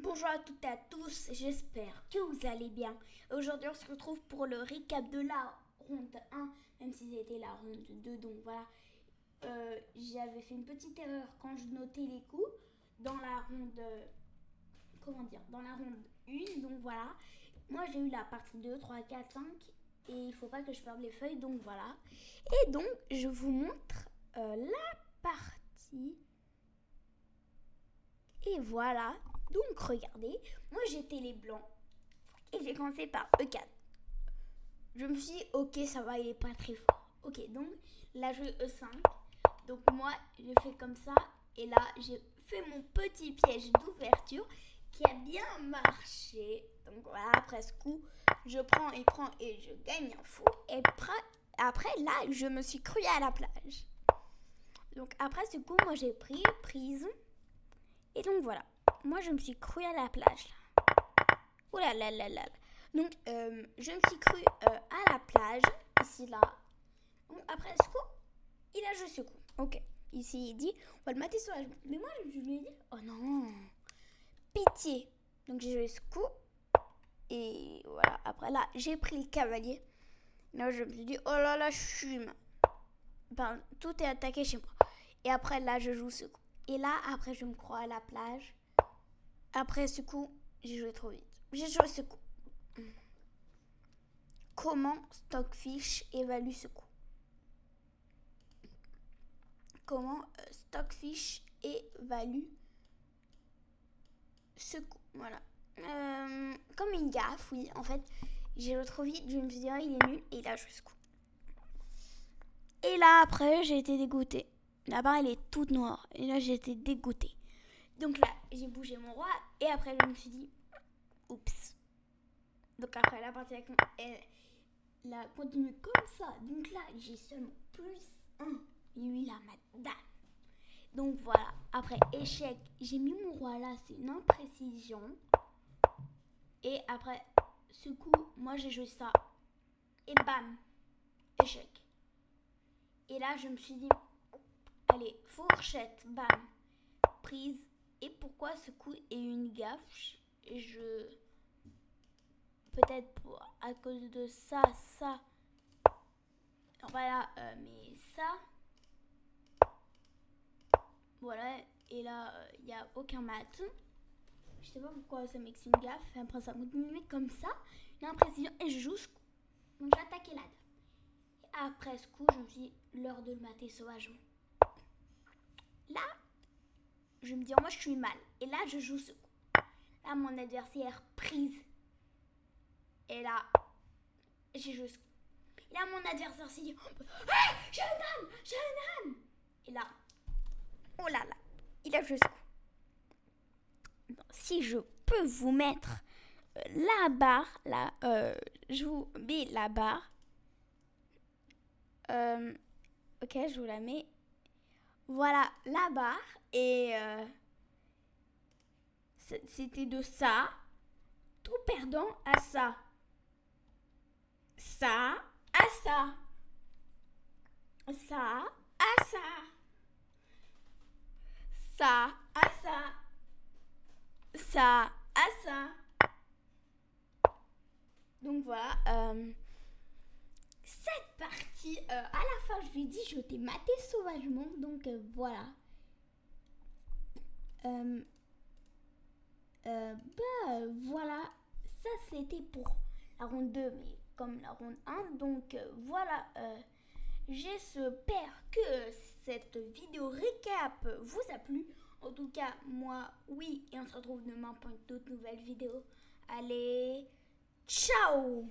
Bonjour à toutes et à tous, j'espère que vous allez bien. Aujourd'hui on se retrouve pour le récap de la ronde 1, même si c'était la ronde 2, donc voilà. J'avais fait une petite erreur quand je notais les coups dans la ronde, dans la ronde 1, donc voilà. Moi j'ai eu la partie 2, 3, 4, 5 et il faut pas que je perde les feuilles, donc voilà. Et donc je vous montre la partie. Et voilà, donc regardez, moi j'étais les blancs et j'ai commencé par E4. Je me suis dit, ok, ça va, il est pas très fort. Ok, donc là je E5. Donc moi j'ai fait comme ça et là j'ai fait mon petit piège d'ouverture qui a bien marché. Donc voilà, après ce coup, je prends et je gagne un fou. Et après là, je me suis cru à la plage. Donc après ce coup, moi j'ai prise. Et donc voilà, moi je me suis cru à la plage là. Oh là là là là. Donc je me suis cru à la plage, ici là. Donc après ce coup, il a joué ce coup. Ok, ici il dit, on va le mater sauvagement. Mais moi je lui ai dit, oh non, pitié. Donc j'ai joué ce coup. Et voilà, après là, j'ai pris le cavalier. Là je me suis dit, oh là là, je suis mal. Ben, tout est attaqué chez moi. Et après là, je joue ce coup. Et là, après, je me crois à la plage. Après ce coup, j'ai joué trop vite. J'ai joué ce coup. Comment Stockfish évalue ce coup? Comment Stockfish évalue ce coup? Voilà. Comme une gaffe, oui. En fait, j'ai joué trop vite. Je me suis dit, oh, il est nul. Et il a joué ce coup. Et là, après, j'ai été dégoûtée. Là-bas, elle est toute noire. Et là, j'ai été dégoûtée. Donc là, j'ai bougé mon roi. Et après, je me suis dit, oups. Donc après, la partie avec moi, elle a continué comme ça. Donc là, j'ai seulement +1. Lui, il a ma dame. Donc voilà. Après, échec, j'ai mis mon roi là. C'est une imprécision. Et après, ce coup, moi, j'ai joué ça. Et bam, échec. Et là, je me suis dit, allez, fourchette, bam, prise. Et pourquoi ce coup est une gaffe? Peut-être à cause de ça. Voilà, mais ça. Voilà, et là, il n'y a aucun mat. Je sais pas pourquoi ça m'excite une gaffe. Après, ça continue comme ça. Une imprécision. Et je joue ce coup. Donc, j'ai attaqué là. Et après ce coup, je me suis dit, l'heure de le mater sauvagement. Là, je me dis, moi, je suis mal. Et là, je joue ce coup. Là, mon adversaire prise. Et là, j'ai joué ce coup. Et là, mon adversaire s'est dit, hey, j'ai un âne. Et là, oh là là, il a joué ce coup. Donc, si je peux vous mettre la barre, là, je vous mets la barre. Ok, je vous la mets. Voilà la barre. Et c'était de ça, tout perdant à ça. Ça à ça. Ça à ça. Ça à ça. Ça à ça. Donc voilà. Cette partie, à la fin, je lui ai dit, je t'ai maté sauvagement. Donc voilà. Voilà. Ça, c'était pour la ronde 2, mais comme la ronde 1. Donc voilà. J'espère que cette vidéo récap vous a plu. En tout cas, moi, oui. Et on se retrouve demain pour une toute nouvelle vidéo. Allez, ciao!